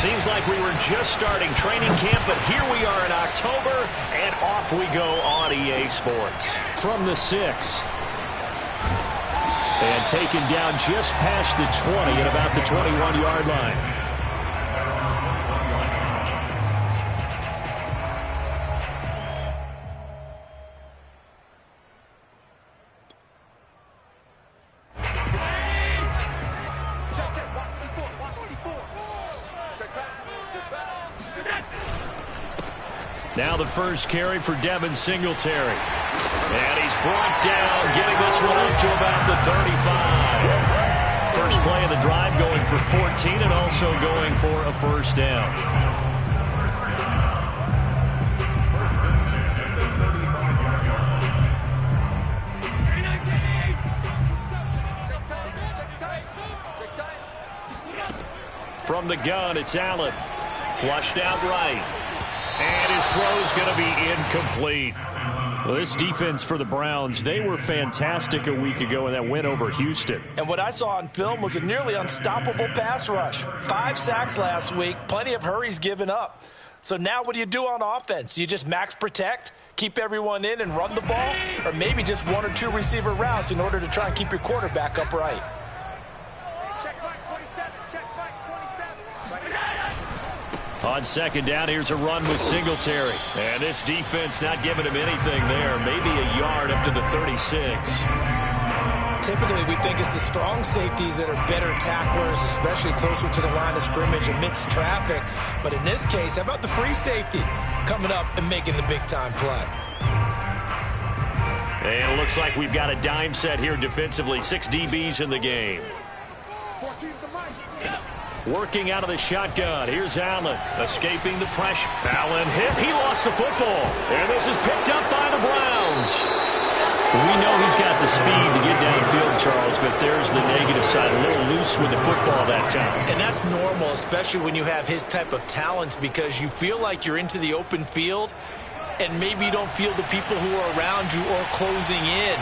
Seems like we were just starting training camp, but here we are in October, and off we go on EA Sports. From the 6. And taken down just past the 20 at about the 21-yard line. Now the first carry for Devin Singletary. And he's brought down, getting this one up to about the 35. First play of the drive going for 14 and also going for a first down. From the gun, it's Allen. Flushed out right. And his throw's going to be incomplete. Well, this defense for the Browns, they were fantastic a week ago in that win over Houston. And what I saw on film was a nearly unstoppable pass rush. 5 sacks last week, plenty of hurries given up. So now what do you do on offense? You just max protect, keep everyone in and run the ball? Or maybe just 1 or 2 receiver routes in order to try and keep your quarterback upright? On second down, here's a run with Singletary. And this defense not giving him anything there. Maybe a yard up to the 36. Typically, we think it's the strong safeties that are better tacklers, especially closer to the line of scrimmage amidst traffic. But in this case, how about the free safety coming up and making the big-time play? And it looks like we've got a dime set here defensively. 6 DBs in the game. Working out of the shotgun. Here's Allen. Escaping the pressure. Allen hit. He lost the football. And this is picked up by the Browns. We know he's got the speed to get downfield, Charles, but there's the negative side. A little loose with the football that time. And that's normal, especially when you have his type of talents, because you feel like you're into the open field and maybe you don't feel the people who are around you or closing in.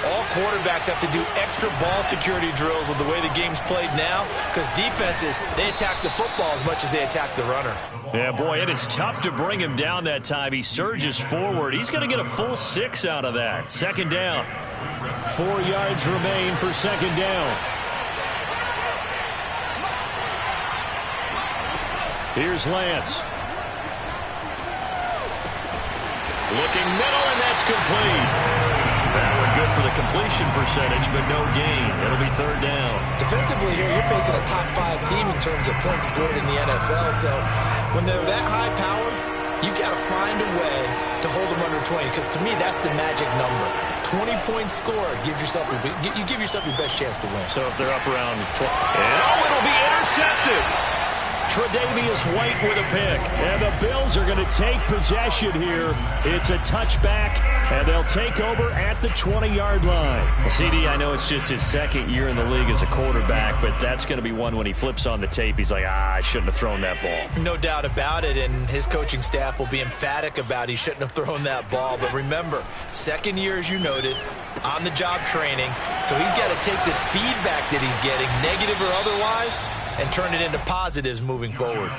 All quarterbacks have to do extra ball security drills with the way the game's played now, because defenses, they attack the football as much as they attack the runner. Yeah, boy, it is tough to bring him down that time. He surges forward. He's going to get a full 6 out of that. Second down. 4 yards remain for second down. Here's Lance. Looking middle, and that's complete. That one good for the completion percentage, but no gain. It'll be third down. Defensively here, you're facing a top 5 team in terms of points scored in the NFL. So when they're that high-powered, you got to find a way to hold them under 20, because to me, that's the magic number. 20 points scored gives yourself you give yourself your best chance to win. So if they're up around 20, and it'll be intercepted. Tre'Davious White with a pick. And the Bills are going to take possession here. It's a touchback, and they'll take over at the 20-yard line. CD, I know it's just his second year in the league as a quarterback, but that's going to be one when he flips on the tape. He's like, I shouldn't have thrown that ball. No doubt about it, and his coaching staff will be emphatic about he shouldn't have thrown that ball. But remember, second year, as you noted, on-the-job training. So he's got to take this feedback that he's getting, negative or otherwise, and turn it into positives moving forward.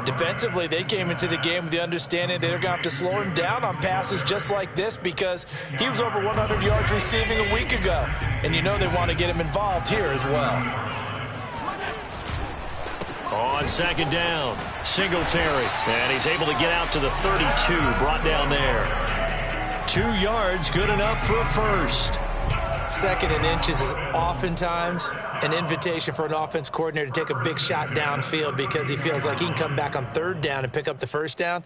Defensively, they came into the game with the understanding they're going to have to slow him down on passes just like this, because he was over 100 yards receiving a week ago. And you know they want to get him involved here as well. On second down, Singletary. And he's able to get out to the 32, brought down there. 2 yards, good enough for a first. Second and inches is oftentimes an invitation for an offense coordinator to take a big shot downfield, because he feels like he can come back on third down and pick up the first down.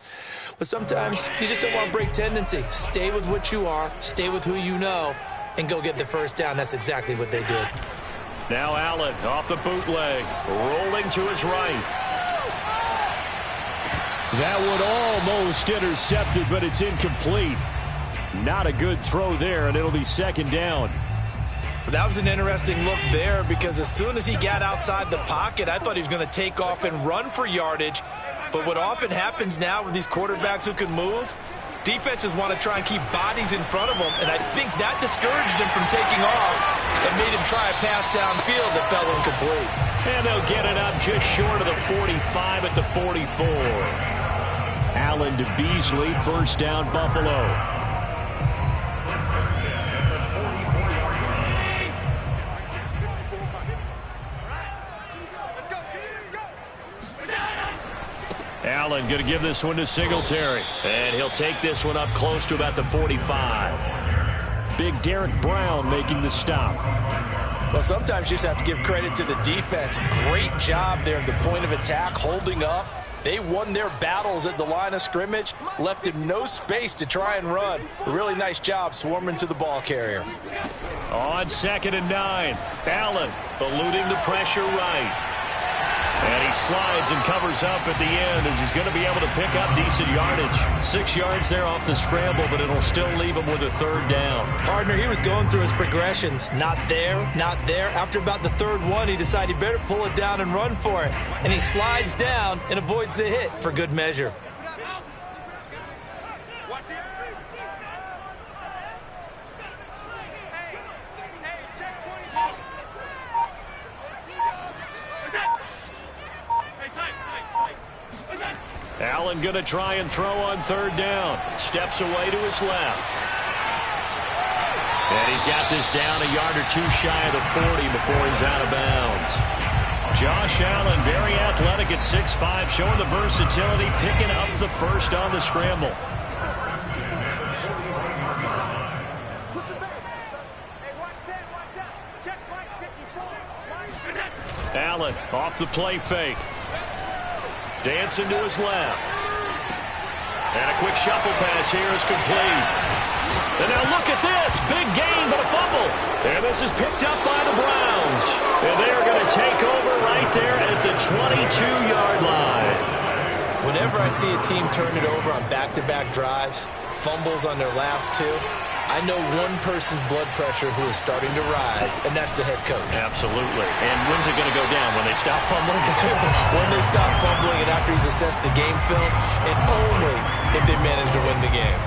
But sometimes you just don't want to break tendency. Stay with what you are, stay with who you know, and go get the first down. That's exactly what they did. Now Allen off the bootleg, rolling to his right. That one almost intercepted, but it's incomplete. Not a good throw there, and it'll be second down. That was an interesting look there, because as soon as he got outside the pocket, I thought he was going to take off and run for yardage. But what often happens now with these quarterbacks who can move, defenses want to try and keep bodies in front of them, and I think that discouraged him from taking off and made him try a pass downfield that fell incomplete. And they'll get it up just short of the 45 at the 44. Allen to Beasley, first down Buffalo. Allen going to give this one to Singletary. And he'll take this one up close to about the 45. Big Derek Brown making the stop. Well, sometimes you just have to give credit to the defense. Great job there at the point of attack, holding up. They won their battles at the line of scrimmage, left him no space to try and run. A really nice job swarming to the ball carrier. On 2nd and 9. Allen eluding the pressure right. And he slides and covers up at the end as he's going to be able to pick up decent yardage. 6 yards there off the scramble, but it'll still leave him with a 3rd down. Partner, he was going through his progressions. Not there, not there. After about the 3rd one, he decided he better pull it down and run for it. And he slides down and avoids the hit for good measure. Allen going to try and throw on 3rd down. Steps away to his left. And he's got this down a yard or two shy of the 40 before he's out of bounds. Josh Allen, very athletic at 6'5", showing the versatility, picking up the first on the scramble. Allen off the play fake. Dancing to his left. And a quick shuffle pass here is complete. And now look at this. Big gain, but a fumble. And this is picked up by the Browns. And they are going to take over right there at the 22-yard line. Whenever I see a team turn it over on back-to-back drives, fumbles on their last 2, I know one person's blood pressure who is starting to rise, and that's the head coach. Absolutely. And when's it going to go down? When they stop fumbling? When they stop fumbling and after he's assessed the game film, and only if they manage to win the game.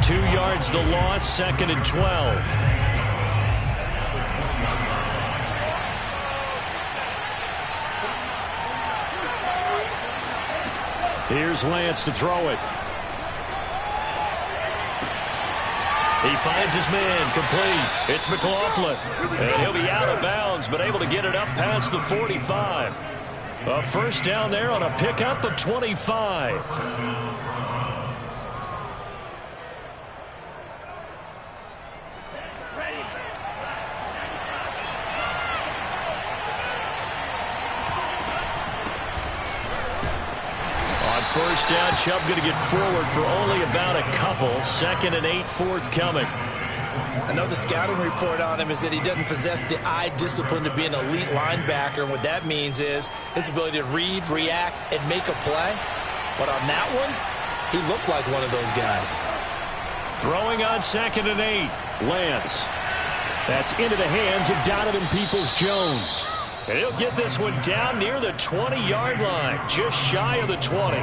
2 yards the loss, 2nd and 12. Here's Lance to throw it. He finds his man, complete. It's McLaughlin. And he'll be out of bounds, but able to get it up past the 45. A first down there on a pickup of 25. First down, Chubb going to get forward for only about a couple. 2nd and 8 forthcoming. I know the scouting report on him is that he doesn't possess the eye discipline to be an elite linebacker. And what that means is his ability to read, react, and make a play. But on that one, he looked like one of those guys. Throwing on 2nd and 8. Lance. That's into the hands of Donovan Peoples-Jones. And he'll get this one down near the 20-yard line, just shy of the 20.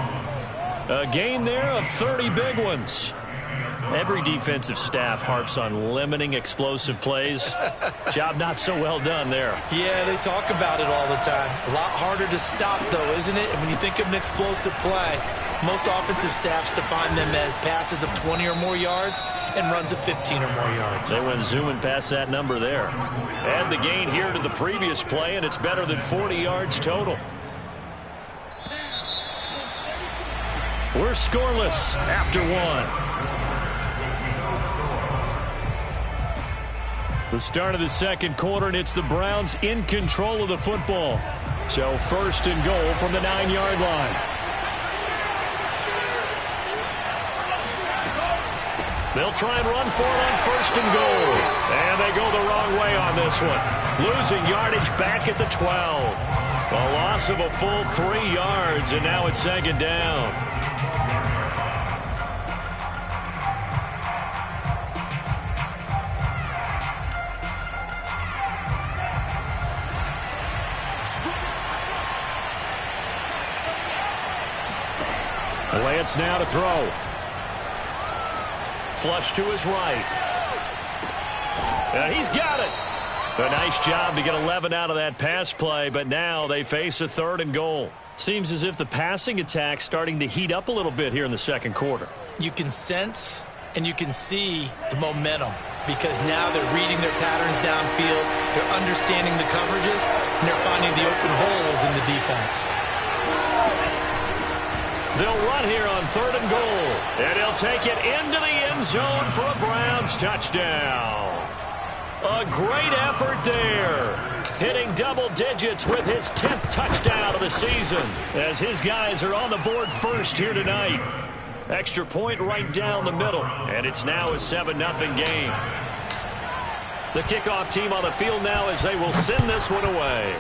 A gain there of 30 big ones. Every defensive staff harps on limiting explosive plays. Job not so well done there. Yeah, they talk about it all the time. A lot harder to stop, though, isn't it? And when you think of an explosive play, most offensive staffs define them as passes of 20 or more yards and runs of 15 or more yards. They went zooming past that number there. Add the gain here to the previous play, and it's better than 40 yards total. We're scoreless after 1. The start of the 2nd quarter, and it's the Browns in control of the football. So 1st and goal from the 9-yard line. They'll try and run for it on 1st and goal. And they go the wrong way on this one. Losing yardage back at the 12. A loss of a full 3 yards, and now it's 2nd down. Lance now to throw. Flush to his right. And he's got it. A nice job to get 11 out of that pass play, but now they face a 3rd and goal. Seems as if the passing attack's starting to heat up a little bit here in the second quarter. You can sense and you can see the momentum because now they're reading their patterns downfield, they're understanding the coverages, and they're finding the open holes in the defense. They'll run here on 3rd and goal, and he'll take it into the end zone for a Browns touchdown. A great effort there, hitting double digits with his 10th touchdown of the season as his guys are on the board first here tonight. Extra point right down the middle, and it's now a 7-0 game. The kickoff team on the field now as they will send this one away.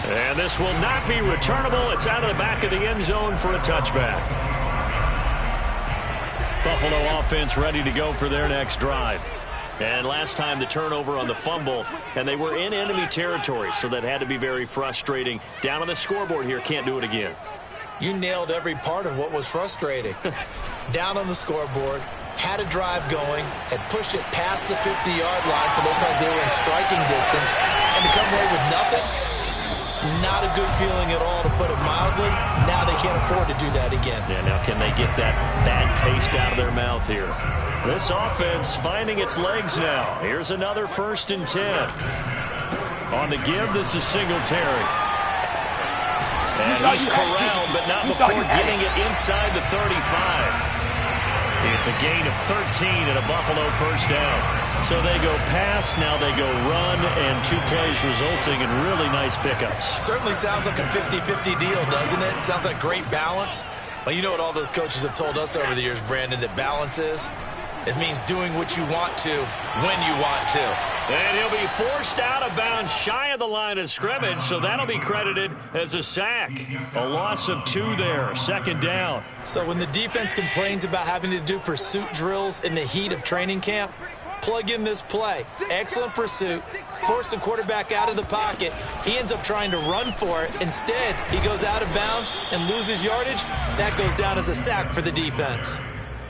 And this will not be returnable. It's out of the back of the end zone for a touchback. Buffalo offense ready to go for their next drive. And last time the turnover on the fumble, and they were in enemy territory, so that had to be very frustrating. Down on the scoreboard here, can't do it again. You nailed every part of what was frustrating. Down on the scoreboard, had a drive going, had pushed it past the 50-yard line so it looked like they were in striking distance, and to come away with nothing, not a good feeling at all, to put it mildly. Now they can't afford to do that again. Yeah, now can they get that bad taste out of their mouth here? This offense finding its legs now. Here's another 1st and 10. On the give, this is Singletary. And he's corralled, but not before getting it inside the 35. It's a gain of 13 and a Buffalo 1st down. So they go pass, now they go run, and 2 plays resulting in really nice pickups. Certainly sounds like a 50-50 deal, doesn't it? Sounds like great balance. Well, you know what all those coaches have told us over the years, Brandon, that balance is? It means doing what you want to, when you want to. And he'll be forced out of bounds shy of the line of scrimmage, so that'll be credited as a sack. A loss of 2 there, 2nd down. So when the defense complains about having to do pursuit drills in the heat of training camp, plug in this play. Excellent pursuit. Force the quarterback out of the pocket. He ends up trying to run for it. Instead, he goes out of bounds and loses yardage. That goes down as a sack for the defense.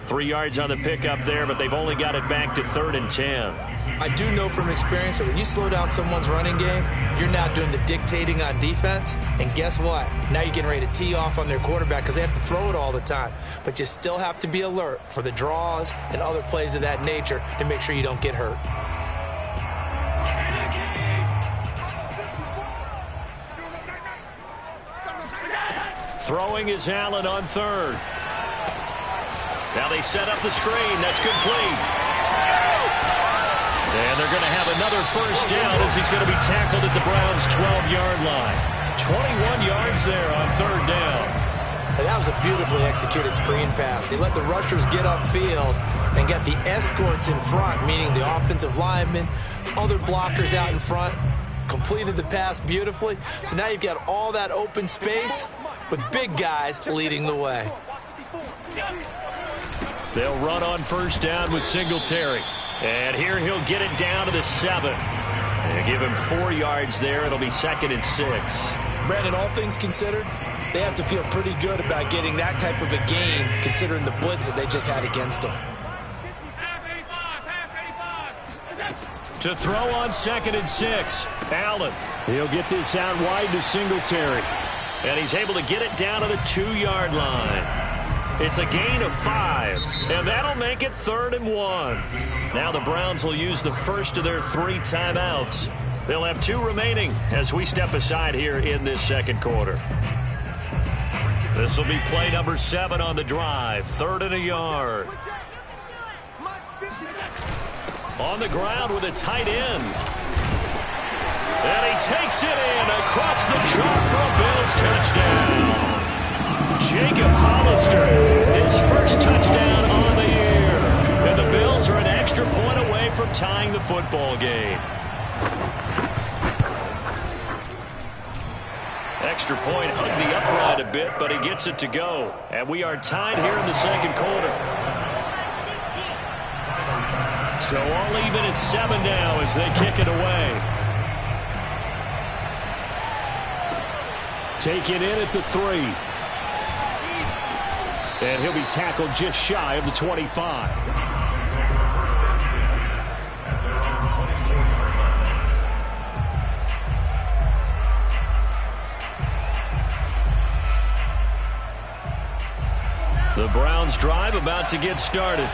3 yards on the pickup there, but they've only got it back to 3rd and 10. I do know from experience that when you slow down someone's running game, you're now doing the dictating on defense. And guess what? Now you're getting ready to tee off on their quarterback because they have to throw it all the time. But you still have to be alert for the draws and other plays of that nature to make sure you don't get hurt. Throwing is Allen on 3rd. Now they set up the screen. That's complete. And they're going to have another 1st down as he's going to be tackled at the Browns' 12-yard line. 21 yards there on 3rd down. And that was a beautifully executed screen pass. They let the rushers get upfield and got the escorts in front, meaning the offensive linemen, other blockers out in front, completed the pass beautifully. So now you've got all that open space with big guys leading the way. They'll run on 1st down with Singletary. And here he'll get it down to the 7. And give him 4 yards there. It'll be 2nd and 6. Brandon, all things considered, they have to feel pretty good about getting that type of a gain considering the blitz that they just had against them. To throw on 2nd and 6. Allen. He'll get this out wide to Singletary. And he's able to get it down to the 2-yard line. It's a gain of 5, and that'll make it 3rd and 1. Now the Browns will use the first of their 3 timeouts. They'll have 2 remaining as we step aside here in this second quarter. This will be play number 7 on the drive, 3rd and a yard. On the ground with a tight end. And he takes it in across the chalk for a Bills touchdown. Jacob Hollister, his first touchdown on the year. And the Bills are an extra point away from tying the football game. Extra point hugged the upright a bit, but he gets it to go. And we are tied here in the second quarter. So all even at 7 now as they kick it away. Taken in at the 3. And he'll be tackled just shy of the 25. drive about to get started.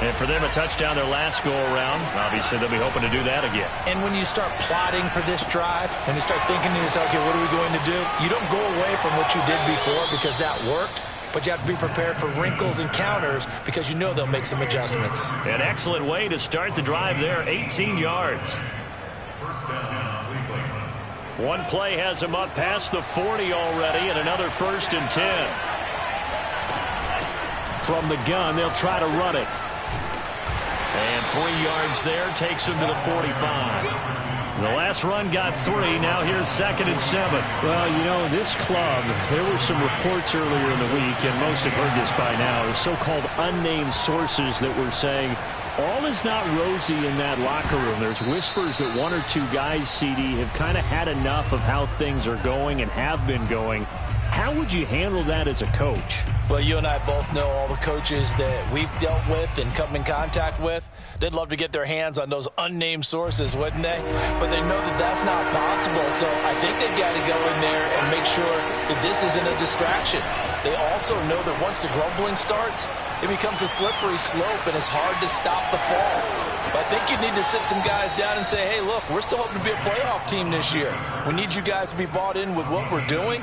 And for them, a touchdown their last go-around. Obviously, they'll be hoping to do that again. And when you start plotting for this drive, when you start thinking to yourself, okay, what are we going to do? You don't go away from what you did before because that worked, but you have to be prepared for wrinkles and counters because you know they'll make some adjustments. An excellent way to start the drive there, 18 yards. One play has him up past the 40 already, and another 1st and 10. From the gun, they'll try to run it. And 3 yards there takes him to the 45. The last run got 3. Now here's 2nd and 7. Well, you know, this club, there were some reports earlier in the week, and most have heard this by now, the so-called unnamed sources that were saying all is not rosy in that locker room. There's whispers that 1 or 2 guys, CD, have kind of had enough of how things are going and have been going. How would you handle that as a coach? Well, you and I both know all the coaches that we've dealt with and come in contact with. They'd love to get their hands on those unnamed sources, wouldn't they? But they know that that's not possible, so I think they've got to go in there and make sure that this isn't a distraction. They also know that once the grumbling starts, it becomes a slippery slope, and it's hard to stop the fall. But I think you need to sit some guys down and say, hey, look, we're still hoping to be a playoff team this year. We need you guys to be bought in with what we're doing.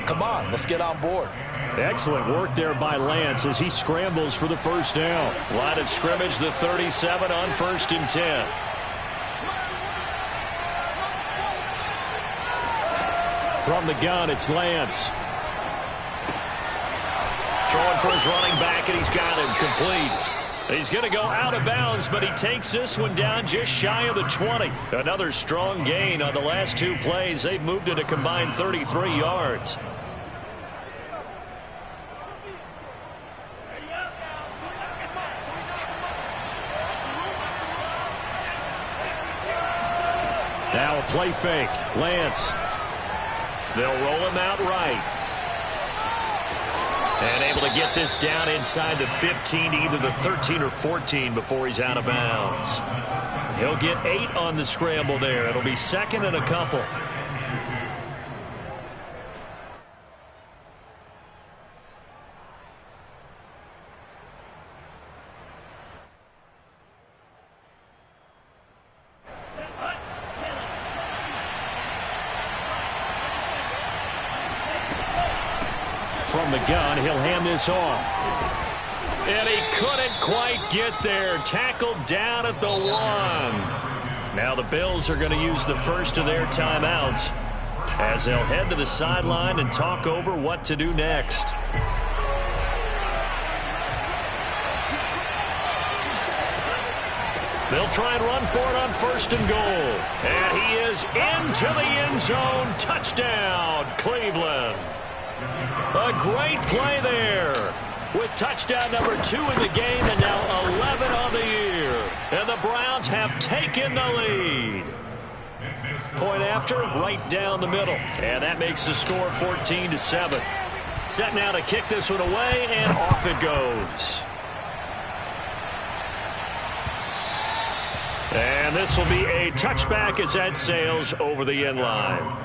Come on, let's get on board. Excellent work there by Lance as he scrambles for the first down. Line of scrimmage, the 37 on 1st and 10. From the gun, it's Lance. Throwing for his running back, and he's got him complete. He's going to go out of bounds, but he takes this one down just shy of the 20. Another strong gain on the last 2 plays. They've moved it a combined 33 yards. Now a play fake. Lance. They'll roll him out right. And able to get this down inside the 15 to either the 13 or 14 before he's out of bounds. He'll get 8 on the scramble there. It'll be 2nd and a couple. From the gun, he'll hand this off. And he couldn't quite get there. Tackled down at the 1. Now the Bills are going to use the first of their timeouts as they'll head to the sideline and talk over what to do next. They'll try and run for it on 1st and goal. And he is into the end zone. Touchdown, Cleveland. A great play there with touchdown number 2 in the game and now 11 on the year. And the Browns have taken the lead. Point after, right down the middle. And that makes the score 14-7. Set now to kick this one away, and off it goes. And this will be a touchback as that sails over the end line.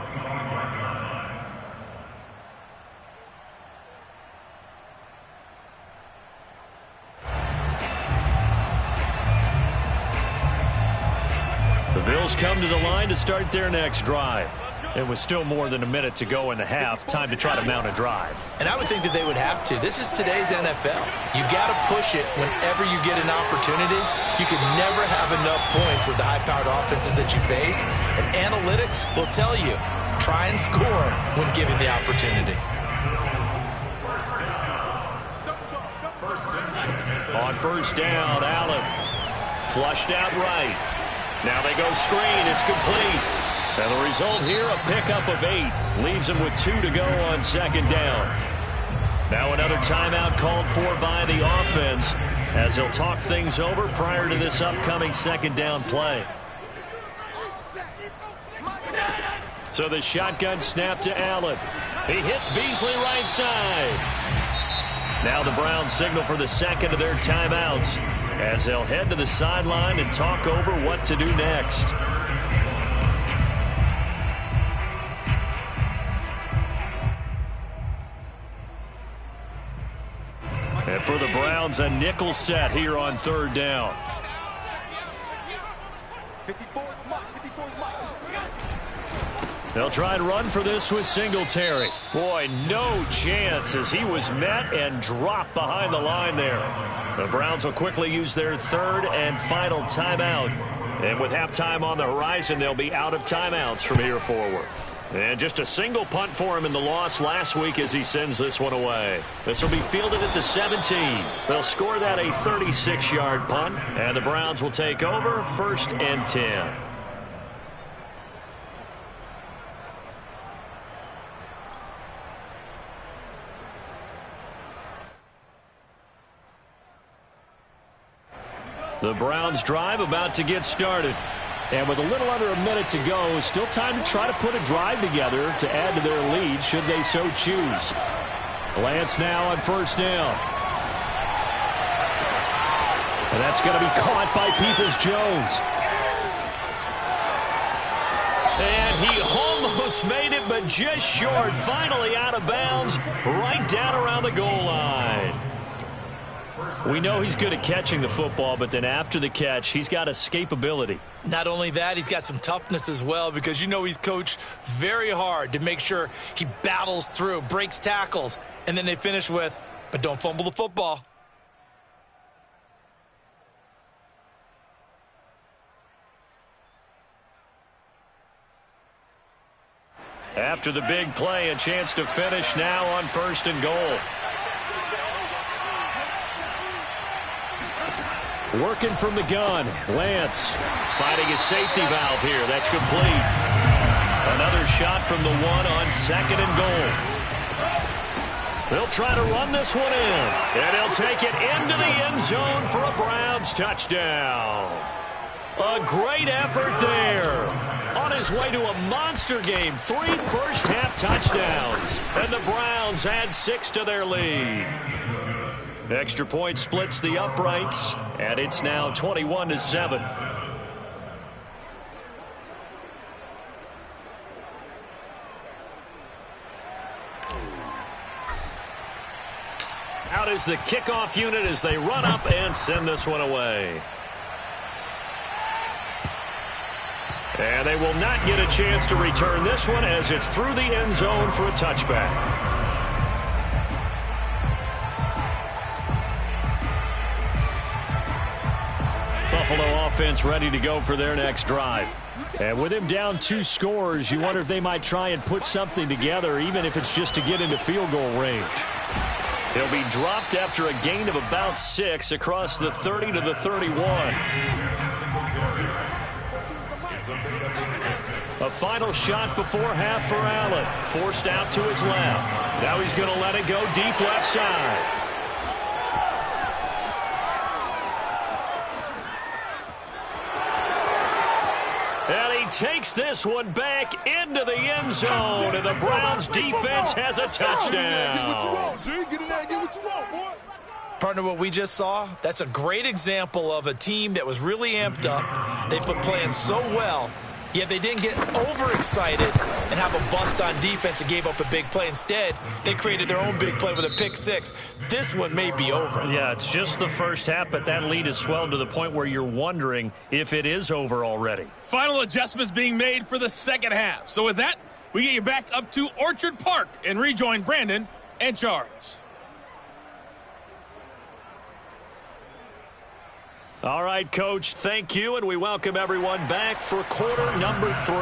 The Bills come to the line to start their next drive. It was still more than a minute to go in the half. Time to try to mount a drive. And I would think that they would have to. This is today's NFL. You got to push it whenever you get an opportunity. You can never have enough points with the high-powered offenses that you face. And analytics will tell you, try and score when given the opportunity. On 1st down, Allen flushed out right. Now they go screen. It's complete. And the result here, a pickup of 8. Leaves them with 2 to go on 2nd down. Now another timeout called for by the offense as they'll talk things over prior to this upcoming 2nd down play. So the shotgun snap to Allen. He hits Beasley right side. Now the Browns signal for the 2nd of their timeouts as they'll head to the sideline and talk over what to do next. And For the Browns, a nickel set here on third down. They'll try and run for this with Singletary. Boy, no chance as he was met and dropped behind the line there. The Browns will quickly use their third and final timeout. And with halftime on the horizon, they'll be out of timeouts from here forward. And just a single punt for him in the loss last week as he sends this one away. This will be fielded at the 17. They'll score that a 36-yard punt, and the Browns will take over 1st and 10. The Browns drive about to get started. And with a little under a minute to go, still time to try to put a drive together to add to their lead should they so choose. Lance now on 1st down. And that's going to be caught by Peoples-Jones. And he almost made it, but just short. Finally out of bounds, right down around the goal line. We know he's good at catching the football, but then after the catch, he's got escapability. Not only that, he's got some toughness as well, because you know he's coached very hard to make sure he battles through, breaks tackles, and then they finish with, but don't fumble the football. After the big play, a chance to finish now on 1st and goal. Working from the gun, Lance finding his safety valve here. That's complete. Another shot from the 1 on 2nd and goal. They'll try to run this one in, and he'll take it into the end zone for a Browns touchdown. A great effort there. On his way to a monster game, 3 first-half touchdowns, and the Browns add 6 to their lead. Extra point splits the uprights, and it's now 21-7. Out is the kickoff unit as they run up and send this one away. And they will not get a chance to return this one as it's through the end zone for a touchback. Buffalo offense ready to go for their next drive. And with him down 2 scores, you wonder if they might try and put something together, even if it's just to get into field goal range. He'll be dropped after a gain of about 6 across the 30 to the 31. A final shot before half for Allen. Forced out to his left. Now he's going to let it go deep left side. And he takes this one back into the end zone, and the Browns defense has a touchdown. Partner, what we just saw, that's a great example of a team that was really amped up. They've been playing so well, yet they didn't get overexcited and have a bust on defense and gave up a big play. Instead, they created their own big play with a pick 6. This one may be over. Yeah, it's just the first half, but that lead has swelled to the point where you're wondering if it is over already. Final adjustments being made for the second half. So with that, we get you back up to Orchard Park and rejoin Brandon and Charles. All right, Coach, thank you, and we welcome everyone back for quarter number 3.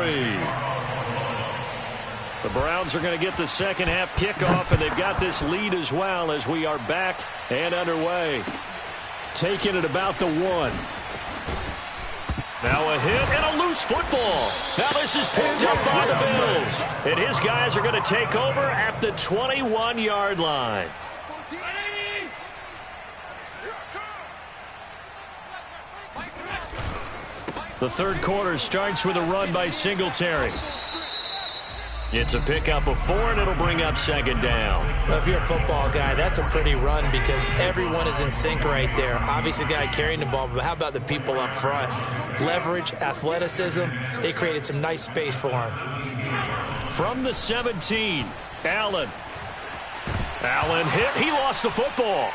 The Browns are going to get the second half kickoff, and they've got this lead as well as we are back and underway. Taking it about the 1. Now a hit and a loose football. Now this is picked up by the Bills, and his guys are going to take over at the 21-yard line. The third quarter starts with a run by Singletary. It's a pickup of 4, and it'll bring up second down. Well, if you're a football guy, that's a pretty run because everyone is in sync right there. Obviously, the guy carrying the ball, but how about the people up front? Leverage, athleticism, they created some nice space for him. From the 17, Allen. Allen hit. He lost the football.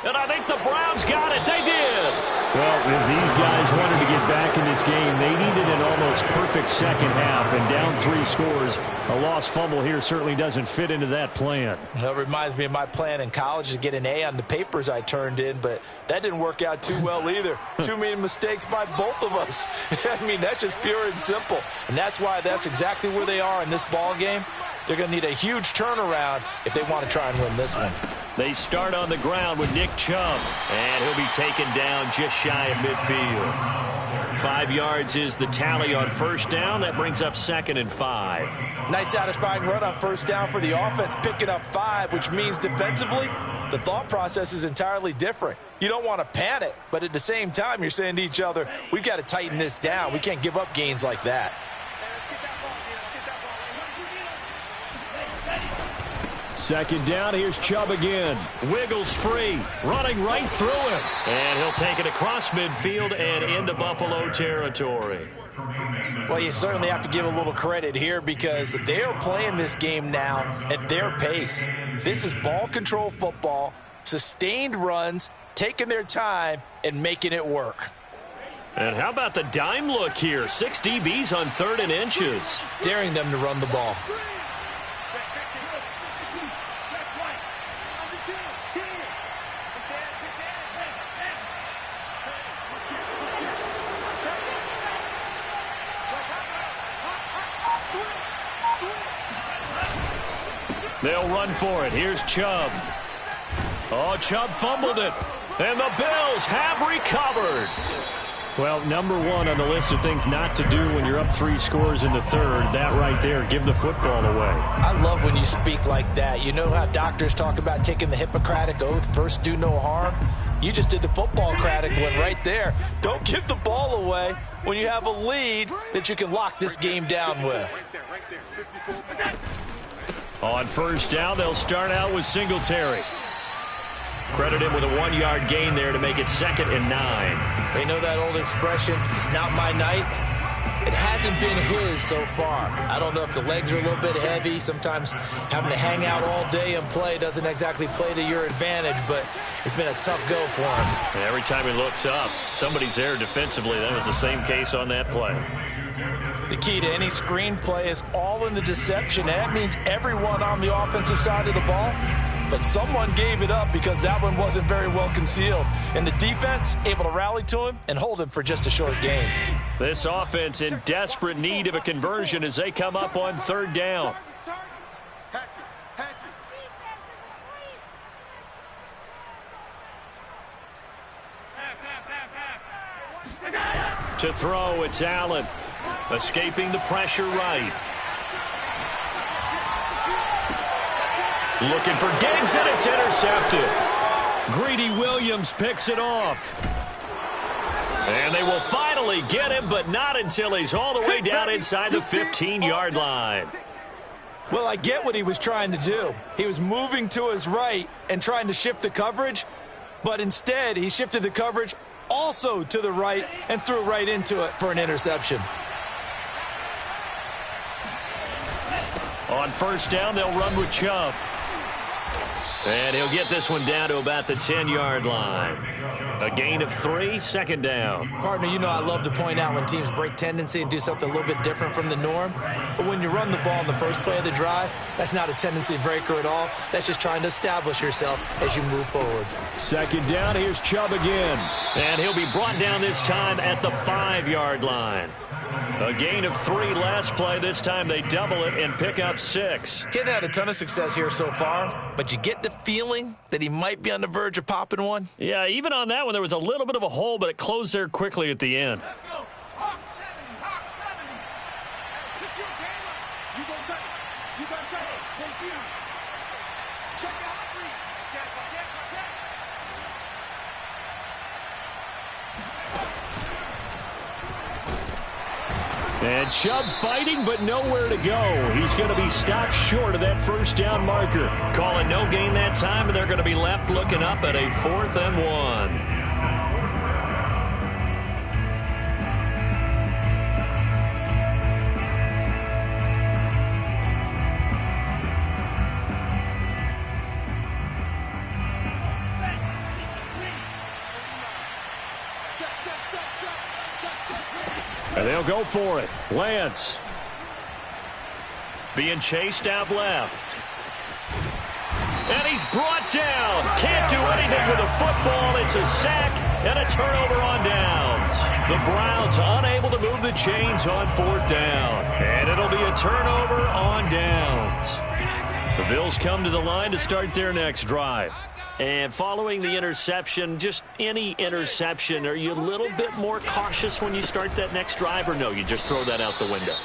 And I think the Browns got it. They did. Well, if these guys wanted to get back in this game, they needed an almost perfect second half. And down 3 scores, a lost fumble here certainly doesn't fit into that plan. That reminds me of my plan in college to get an A on the papers I turned in, but that didn't work out too well either. Too many mistakes by both of us. I mean, that's just pure and simple. And that's why that's exactly where they are in this ball game. They're going to need a huge turnaround if they want to try and win this one. They start on the ground with Nick Chubb, and he'll be taken down just shy of midfield. 5 yards is the tally on first down. That brings up 2nd and 5. Nice satisfying run on first down for the offense, picking up 5, which means defensively, the thought process is entirely different. You don't want to panic, but at the same time, you're saying to each other, we've got to tighten this down. We can't give up gains like that. Second down, here's Chubb again. Wiggles free, running right through him. And he'll take it across midfield and into Buffalo territory. Well, you certainly have to give a little credit here because they are playing this game now at their pace. This is ball control football, sustained runs, taking their time, and making it work. And how about the dime look here? 6 DBs on 3rd and inches. Daring them to run the ball. They'll run for it. Here's Chubb. Oh, Chubb fumbled it. And the Bills have recovered. Well, number 1 on the list of things not to do when you're up 3 scores in the third. That right there, give the football away. I love when you speak like that. You know how doctors talk about taking the Hippocratic Oath, first do no harm? You just did the football-cratic one right there. Don't give the ball away when you have a lead that you can lock this game down with. On first down, they'll start out with Singletary. Credit him with a 1-yard gain there to make it 2nd and 9. They know that old expression, it's not my night. It hasn't been his so far. I don't know if the legs are a little bit heavy. Sometimes having to hang out all day and play doesn't exactly play to your advantage, but it's been a tough go for him. Every time he looks up, somebody's there defensively. That was the same case on that play. The key to any screenplay is all in the deception, and that means everyone on the offensive side of the ball. But someone gave it up because that one wasn't very well concealed. And the defense able to rally to him and hold him for just a short gain. This offense in desperate need of a conversion as they come up on 3rd down. To throw, it's Allen. Escaping the pressure right. Looking for Diggs, and it's intercepted. Greedy Williams picks it off. And they will finally get him, but not until he's all the way down inside the 15-yard line. Well, I get what he was trying to do. He was moving to his right and trying to shift the coverage, but instead he shifted the coverage also to the right and threw right into it for an interception. On first down, they'll run with Chubb. And he'll get this one down to about the 10-yard line. A gain of 3, 2nd down. Partner, you know I love to point out when teams break tendency and do something a little bit different from the norm. But when you run the ball in the first play of the drive, that's not a tendency breaker at all. That's just trying to establish yourself as you move forward. 2nd down, here's Chubb again. And he'll be brought down this time at the 5-yard line. A gain of 3 last play. This time they double it and pick up 6. He hadn't had a ton of success here so far, but you get the feeling that he might be on the verge of popping one. Yeah, even on that one, there was a little bit of a hole, but it closed there quickly at the end. And Chubb fighting, but nowhere to go. He's going to be stopped short of that first down marker. Call it no gain that time, and they're going to be left looking up at a 4th and 1. And they'll go for it. Lance. Being chased out left. And he's brought down. Can't do anything with a football. It's a sack and a turnover on downs. The Browns unable to move the chains on 4th down. And it'll be a turnover on downs. The Bills come to the line to start their next drive. And following the interception, just any interception, are you a little bit more cautious when you start that next drive, or no, you just throw that out the window?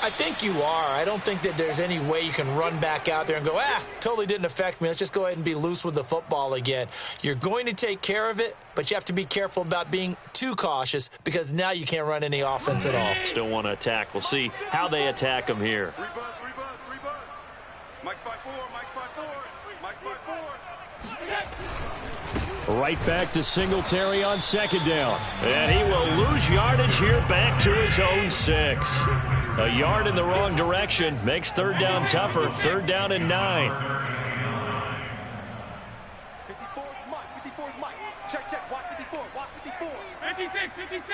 I think you are. I don't think that there's any way you can run back out there and go, totally didn't affect me. Let's just go ahead and be loose with the football again. You're going to take care of it, but you have to be careful about being too cautious because now you can't run any offense at all. Still want to attack. We'll see how they attack them here. Mike's 5-4, Mike's 5-4, Mike's 5-4. Right back to Singletary on 2nd down. And he will lose yardage here back to his own 6. A yard in the wrong direction makes 3rd down tougher. 3rd down and 9. 54's Mike, 54's Mike. Check, check, watch 54, watch 54. 56, 56.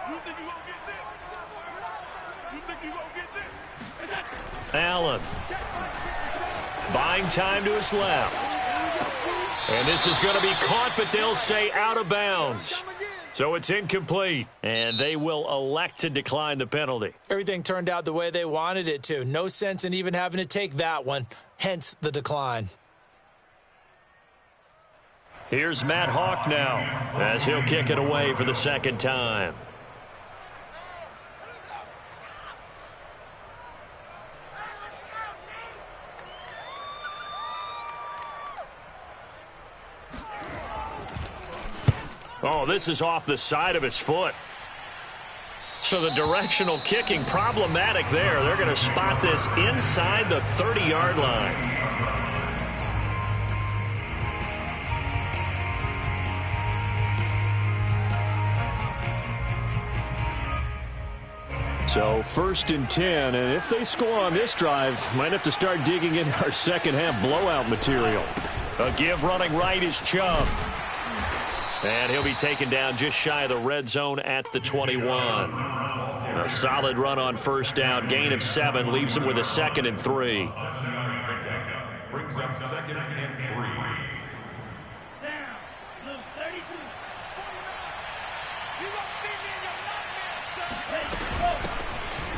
You think you gonna get this? You think you gonna get this? Allen. Buying time to his left. And this is going to be caught, but they'll say out of bounds. So it's incomplete, and they will elect to decline the penalty. Everything turned out the way they wanted it to. No sense in even having to take that one, hence the decline. Here's Matt Hawk now, as he'll kick it away for the 2nd time. Oh, this is off the side of his foot. So the directional kicking problematic there. They're going to spot this inside the 30-yard line. So 1st and 10, and if they score on this drive, might have to start digging in our second-half blowout material. A give running right is Chubb. And he'll be taken down just shy of the red zone at the 21. A solid run on 1st down. Gain of 7 leaves him with a 2nd and 3. Brings up 2nd and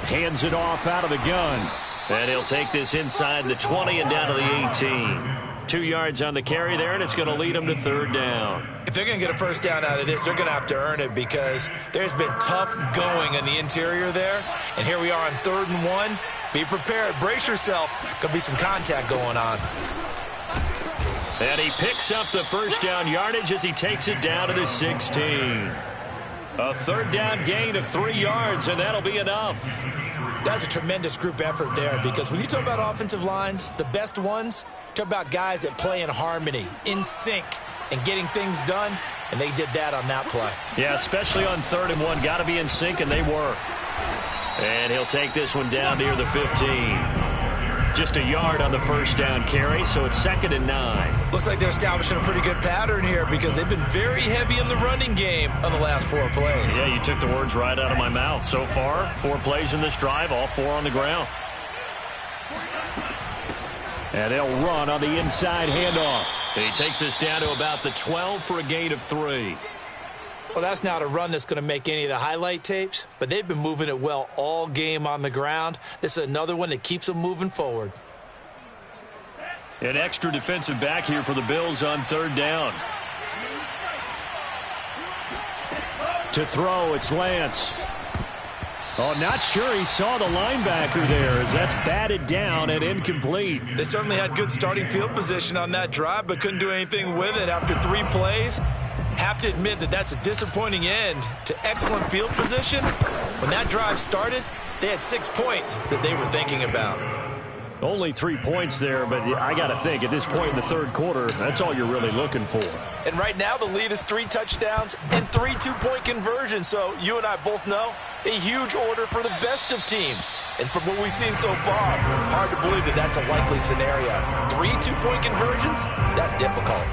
3. Hands it off out of the gun. And he'll take this inside the 20 and down to the 18. 2 yards on the carry there, and it's going to lead them to 3rd down. If they're going to get a 1st down out of this, they're going to have to earn it because there's been tough going in the interior there. And here we are on 3rd and 1. Be prepared. Brace yourself. Going to be some contact going on. And he picks up the 1st down yardage as he takes it down to the 16. A 3rd down gain of 3 yards, and that'll be enough. That's a tremendous group effort there because when you talk about offensive lines, the best ones, talk about guys that play in harmony, in sync, and getting things done, and they did that on that play. Yeah, especially on 3rd and 1. Got to be in sync, and they were. And he'll take this one down near the 15. Just a yard on the 1st down carry, so it's 2nd and 9. Looks like they're establishing a pretty good pattern here because they've been very heavy in the running game on the last 4 plays. Yeah, you took the words right out of my mouth. So far, 4 plays in this drive, all 4 on the ground. And they'll run on the inside handoff. And he takes us down to about the 12 for a gain of 3. Well, that's not a run that's going to make any of the highlight tapes, but they've been moving it well all game on the ground. This is another one that keeps them moving forward. An extra defensive back here for the Bills on 3rd down. To throw, it's Lance. Oh, not sure he saw the linebacker there as that's batted down and incomplete. They certainly had good starting field position on that drive, but couldn't do anything with it after 3 plays. Have to admit that that's a disappointing end to excellent field position. When that drive started, they had 6 points that they were thinking about. Only 3 points there, but I got to think at this point in the 3rd quarter, that's all you're really looking for. And right now the lead is 3 touchdowns and 3 two-point conversions. So you and I both know a huge order for the best of teams. And from what we've seen so far, hard to believe that that's a likely scenario. 3 two-point conversions? That's difficult.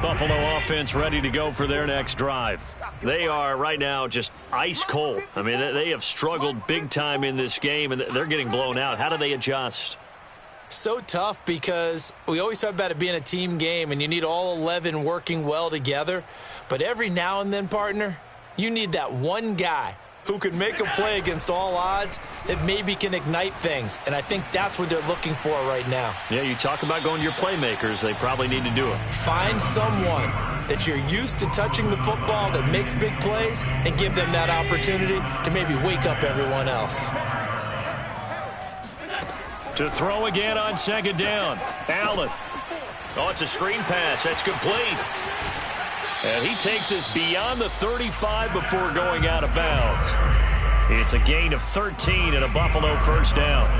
Buffalo offense ready to go for their next drive. They are right now just ice cold. I mean, they have struggled big time in this game, and they're getting blown out. How do they adjust? So tough because we always talk about it being a team game, and you need all 11 working well together. But every now and then, partner, you need that one guy who can make a play against all odds that maybe can ignite things. And I think that's what they're looking for right now. Yeah, you talk about going to your playmakers. They probably need to do it. Find someone that you're used to touching the football that makes big plays and give them that opportunity to maybe wake up everyone else. To throw again on second down. Allen. Oh, it's a screen pass. That's complete. And he takes us beyond the 35 before going out of bounds. It's a gain of 13 and a Buffalo first down.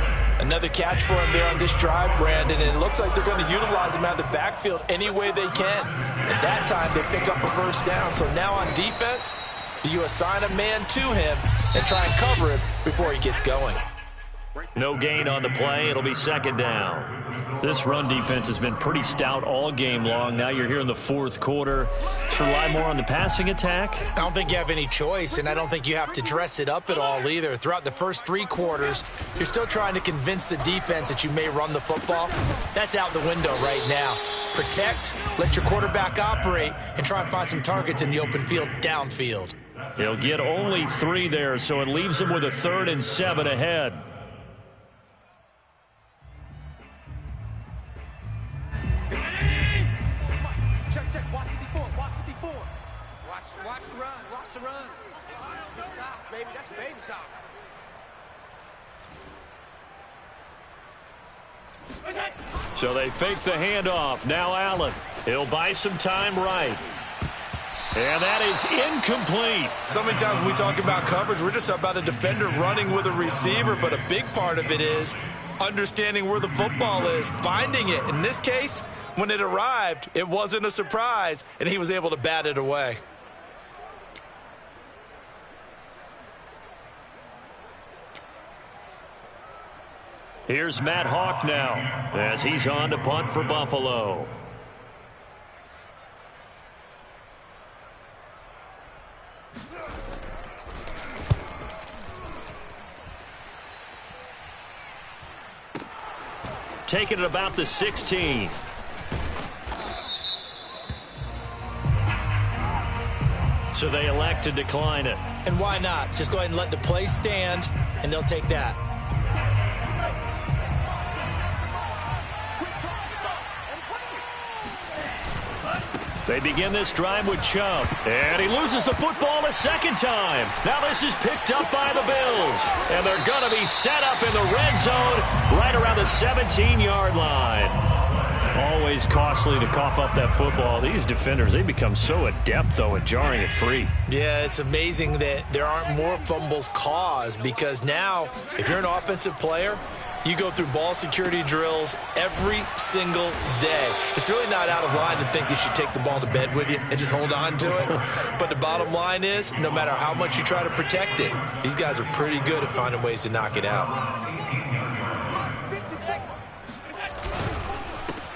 Another catch for him there on this drive, Brandon, and it looks like they're going to utilize him out of the backfield any way they can. At that time, they pick up a first down. So now on defense, do you assign a man to him and try and cover him before he gets going? No gain on the play. It'll be second down. This run defense has been pretty stout all game long. Now you're here in the fourth quarter. Should rely more on the passing attack? I don't think you have any choice, and I don't think you have to dress it up at all either. Throughout the first 3 quarters, you're still trying to convince the defense that you may run the football. That's out the window right now. Protect, let your quarterback operate, and try and find some targets in the open field downfield. He'll get only 3 there, so it leaves him with a 3rd and 7 ahead. Check. Watch 54. Watch 54. Watch the run. Watch the run. That's soft, baby. That's baby soft. So they fake the handoff. Now Allen. He'll buy some time right. And that is incomplete. So many times when we talk about coverage, we're just about a defender running with a receiver, but a big part of it is understanding where the football is, finding it. In this case, when it arrived, it wasn't a surprise, and he was able to bat it away. Here's Matt Hawk now as he's on to punt for Buffalo. Taking it about the 16. So they elect to decline it. And why not? Just go ahead and let the play stand, and they'll take that. They begin this drive with Chubb. And he loses the football a second time. Now this is picked up by the Bills. And they're going to be set up in the red zone right around the 17-yard line. Always costly to cough up that football. These defenders, they become so adept, though, at jarring it free. Yeah, it's amazing that there aren't more fumbles caused because now, if you're an offensive player, you go through ball security drills every single day. It's really not out of line to think you should take the ball to bed with you and just hold on to it. But the bottom line is, no matter how much you try to protect it, these guys are pretty good at finding ways to knock it out.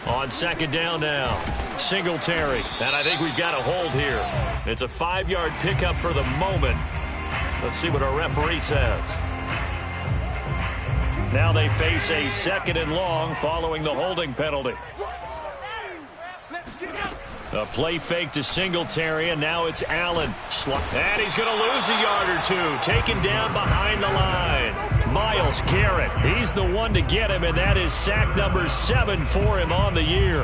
On second down now, Singletary. And I think we've got a hold here. It's a 5-yard pickup for the moment. Let's see what our referee says. Now they face a 2nd and long following the holding penalty. A play fake to Singletary, and now it's Allen. And he's going to lose a yard or 2, taken down behind the line. Myles Garrett, he's the one to get him, and that is sack number 7 for him on the year.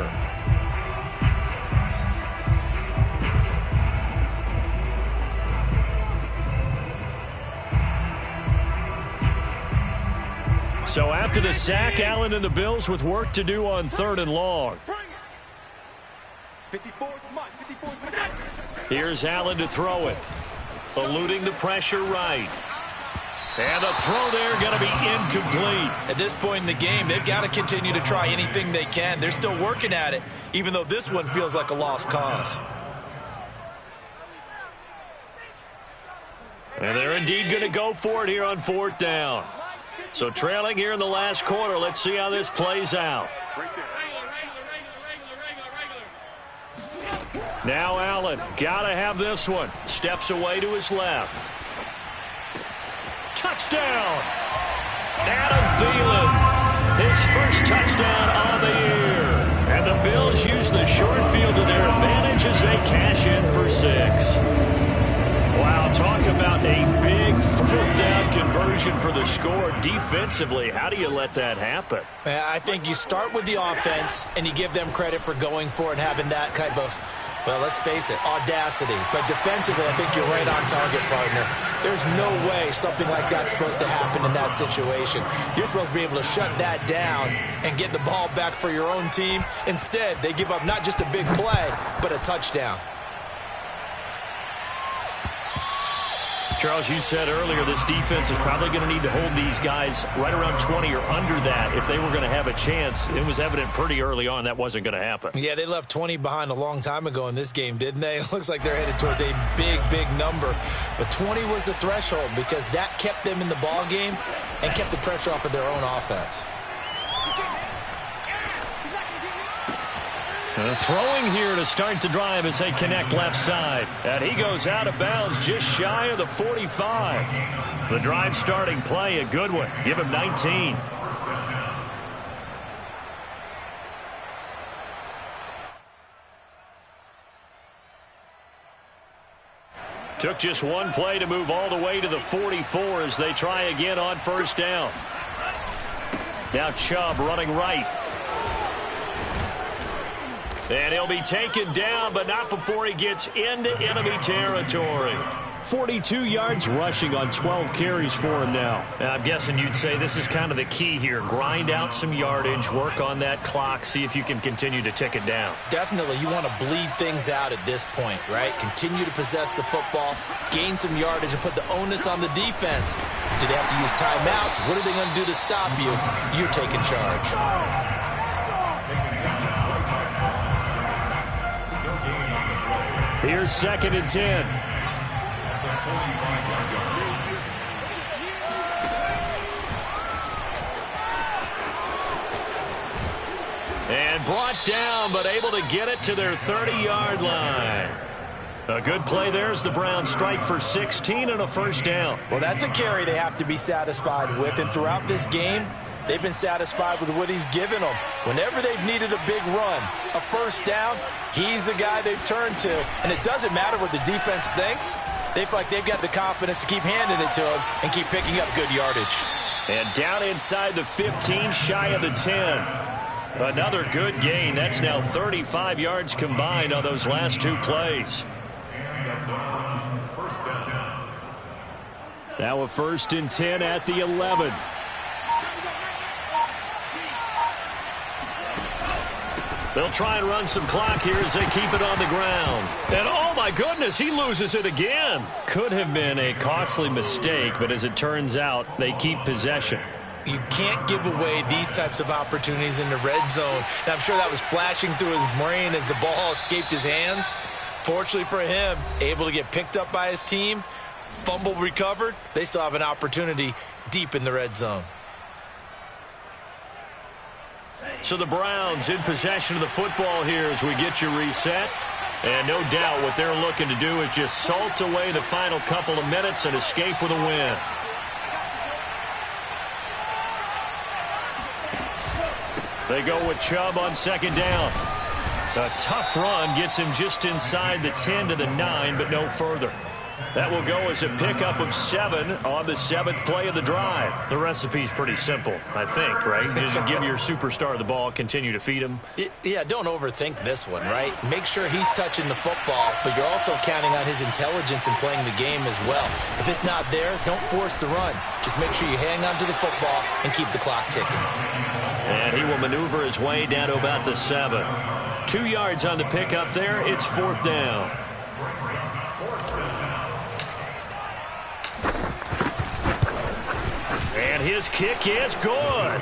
So after the sack, Allen and the Bills with work to do on 3rd and long. Here's Allen to throw it. Eluding the pressure right. And the throw there going to be incomplete. At this point in the game, they've got to continue to try anything they can. They're still working at it, even though this one feels like a lost cause. And they're indeed going to go for it here on 4th down. So trailing here in the last quarter, let's see how this plays out. Now Allen, gotta have this one. Steps away to his left. Touchdown! Adam Thielen, his first touchdown on the year. And the Bills use the short field to their advantage as they cash in for 6. Wow, talk about a big fourth down conversion for the score. Defensively, how do you let that happen? I think you start with the offense, and you give them credit for going for it and having that type of, well, let's face it, audacity. But defensively, I think you're right on target, partner. There's no way something like that's supposed to happen in that situation. You're supposed to be able to shut that down and get the ball back for your own team. Instead, they give up not just a big play, but a touchdown. Charles, you said earlier this defense is probably going to need to hold these guys right around 20 or under that if they were going to have a chance. It was evident pretty early on that wasn't going to happen. Yeah, they left 20 behind a long time ago in this game, didn't they? It looks like they're headed towards a big, big number. But 20 was the threshold because that kept them in the ball game and kept the pressure off of their own offense. Throwing here to start the drive as they connect left side. And he goes out of bounds just shy of the 45. The drive starting play, a good one. Give him 19. Took just one play to move all the way to the 44 as they try again on first down. Now Chubb running right. And he'll be taken down, but not before he gets into enemy territory. 42 yards rushing on 12 carries for him now. And I'm guessing you'd say this is kind of the key here. Grind out some yardage, work on that clock, see if you can continue to tick it down. Definitely, you want to bleed things out at this point, right? Continue to possess the football, gain some yardage, and put the onus on the defense. Do they have to use timeouts? What are they going to do to stop you? You're taking charge. Here's 2nd and 10. And brought down, but able to get it to their 30-yard line. A good play there as the Browns strike for 16 and a first down. Well, that's a carry they have to be satisfied with, and throughout this game, they've been satisfied with what he's given them. Whenever they've needed a big run, a first down, he's the guy they've turned to. And it doesn't matter what the defense thinks. They feel like they've got the confidence to keep handing it to him and keep picking up good yardage. And down inside the 15, shy of the 10. Another good gain. That's now 35 yards combined on those last 2 plays. Now a 1st and 10 at the 11. They'll try and run some clock here as they keep it on the ground. And oh my goodness, he loses it again. Could have been a costly mistake, but as it turns out, they keep possession. You can't give away these types of opportunities in the red zone. And I'm sure that was flashing through his brain as the ball escaped his hands. Fortunately for him, able to get picked up by his team, fumble recovered. They still have an opportunity deep in the red zone. So the Browns in possession of the football here as we get you reset. And no doubt what they're looking to do is just salt away the final couple of minutes and escape with a win. They go with Chubb on 2nd down. A tough run gets him just inside the 10 to the 9, but no further. That will go as a pickup of 7 on the 7th play of the drive. The recipe's pretty simple, I think, right? Just give your superstar the ball, continue to feed him. Yeah, don't overthink this one, right? Make sure he's touching the football, but you're also counting on his intelligence in playing the game as well. If it's not there, don't force the run. Just make sure you hang on to the football and keep the clock ticking. And he will maneuver his way down to about the 7. 2 yards on the pickup there. It's 4th down. And his kick is good.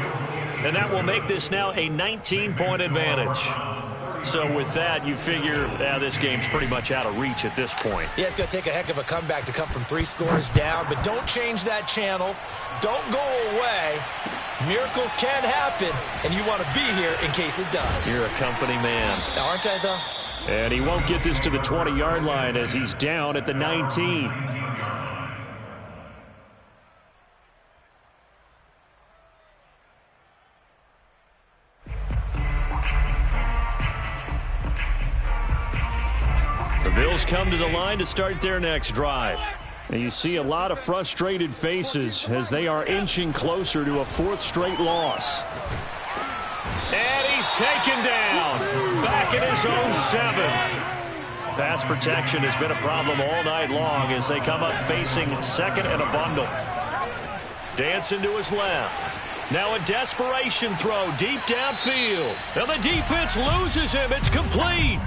And that will make this now a 19-point advantage. So with that, you figure this game's pretty much out of reach at this point. Yeah, it's going to take a heck of a comeback to come from 3 scores down, but don't change that channel. Don't go away. Miracles can happen, and you want to be here in case it does. You're a company man. Aren't I, though? And he won't get this to the 20-yard line as he's down at the 19. The Bills come to the line to start their next drive. And you see a lot of frustrated faces as they are inching closer to a fourth straight loss. And he's taken down back at his own 7. Pass protection has been a problem all night long as they come up facing second and a bundle. Dancing to his left. Now a desperation throw deep downfield. And the defense loses him. It's complete.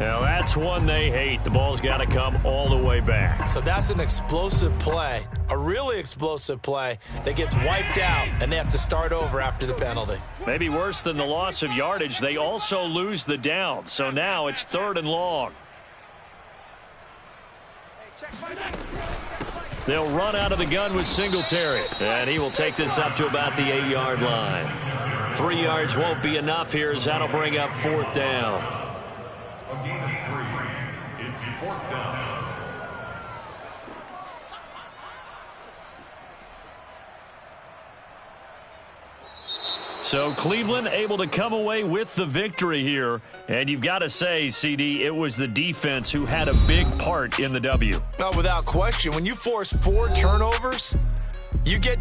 Now that's one they hate. The ball's got to come all the way back. So that's an explosive play, a really explosive play that gets wiped out, and they have to start over after the penalty. Maybe worse than the loss of yardage, they also lose the down. So now it's 3rd and long. They'll run out of the gun with Singletary. And he will take this up to about the 8-yard line. 3 yards won't be enough here as that'll bring up 4th down. A gain of 3. It's 4th down. So Cleveland able to come away with the victory here. And you've got to say, CD, it was the defense who had a big part in the W. No, without question. When you force 4 turnovers, you get